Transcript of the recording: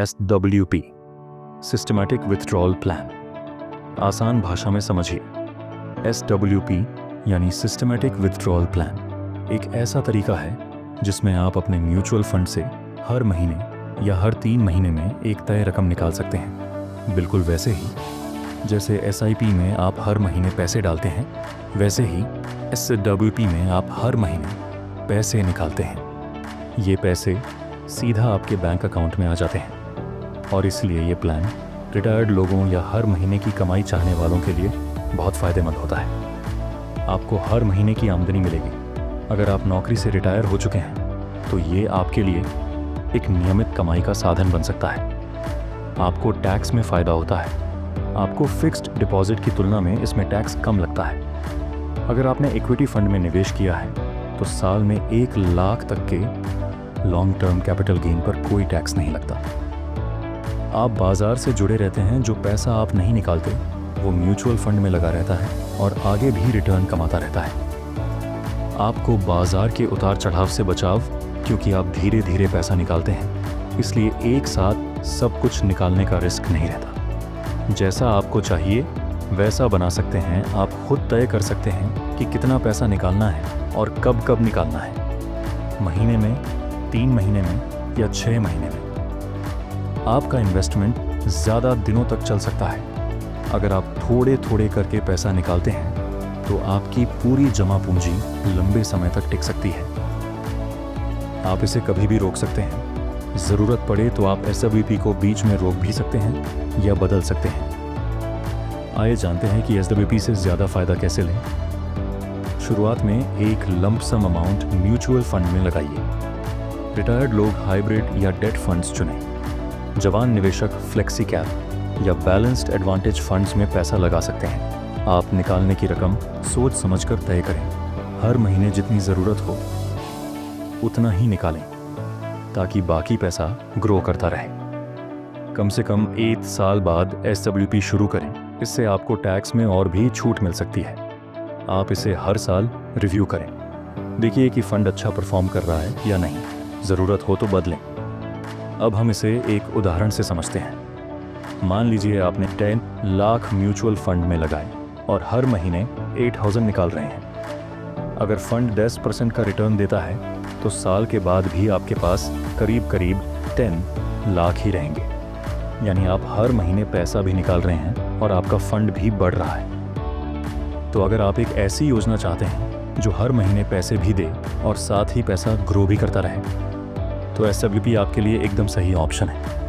SWP systematic withdrawal plan. आसान भाषा में समझिए, SWP यानी सिस्टमैटिक विथड्रॉल प्लान एक ऐसा तरीका है जिसमें आप अपने म्यूचुअल फंड से हर महीने या हर 3 महीने में एक तय रकम निकाल सकते हैं। बिल्कुल वैसे ही जैसे SIP में आप हर महीने पैसे डालते हैं, वैसे ही SWP में आप हर महीने पैसे निकालते हैं। ये पैसे सीधा आपके बैंक अकाउंट में आ जाते हैं और इसलिए ये प्लान रिटायर्ड लोगों या हर महीने की कमाई चाहने वालों के लिए बहुत फ़ायदेमंद होता है। आपको हर महीने की आमदनी मिलेगी। अगर आप नौकरी से रिटायर हो चुके हैं तो ये आपके लिए एक नियमित कमाई का साधन बन सकता है। आपको टैक्स में फ़ायदा होता है। आपको फिक्स्ड डिपॉजिट की तुलना में इसमें टैक्स कम लगता है। अगर आपने इक्विटी फंड में निवेश किया है तो साल में 1 लाख तक के लॉन्ग टर्म कैपिटल गेन पर कोई टैक्स नहीं लगता। आप बाजार से जुड़े रहते हैं। जो पैसा आप नहीं निकालते वो म्यूचुअल फंड में लगा रहता है और आगे भी रिटर्न कमाता रहता है। आपको बाजार के उतार चढ़ाव से बचाव, क्योंकि आप धीरे धीरे पैसा निकालते हैं, इसलिए एक साथ सब कुछ निकालने का रिस्क नहीं रहता। जैसा आपको चाहिए वैसा बना सकते हैं। आप खुद तय कर सकते हैं कि कितना पैसा निकालना है और कब कब निकालना है, महीने में, 3 महीने में या 6 महीने में। आपका इन्वेस्टमेंट ज़्यादा दिनों तक चल सकता है। अगर आप थोड़े थोड़े करके पैसा निकालते हैं तो आपकी पूरी जमा पूंजी लंबे समय तक टिक सकती है। आप इसे कभी भी रोक सकते हैं। ज़रूरत पड़े तो आप SWP को बीच में रोक भी सकते हैं या बदल सकते हैं। आइए जानते हैं कि SWP से ज़्यादा फ़ायदा कैसे लें। शुरुआत में एक lump sum amount mutual fund में लगाइए। रिटायर्ड लोग हाइब्रिड या डेट फंड्स चुनें। जवान निवेशक फ्लेक्सी कैप या बैलेंस्ड एडवांटेज फंड्स में पैसा लगा सकते हैं। आप निकालने की रकम सोच समझकर तय करें। हर महीने जितनी ज़रूरत हो उतना ही निकालें ताकि बाकी पैसा ग्रो करता रहे। कम से कम 1 साल बाद SWP शुरू करें। इससे आपको टैक्स में और भी छूट मिल सकती है। आप इसे हर साल रिव्यू करें। देखिए कि फंड अच्छा परफॉर्म कर रहा है या नहीं। ज़रूरत हो तो बदलें। अब हम इसे एक उदाहरण से समझते हैं। मान लीजिए आपने 10 लाख म्यूचुअल फंड में लगाए और हर महीने 8000 निकाल रहे हैं। अगर फंड 10% का रिटर्न देता है तो साल के बाद भी आपके पास करीब 10 लाख ही रहेंगे। यानी आप हर महीने पैसा भी निकाल रहे हैं और आपका फंड भी बढ़ रहा है। तो अगर आप एक ऐसी योजना चाहते हैं जो हर महीने पैसे भी दे और साथ ही पैसा ग्रो भी करता रहे तो SWP आपके लिए एकदम सही ऑप्शन है।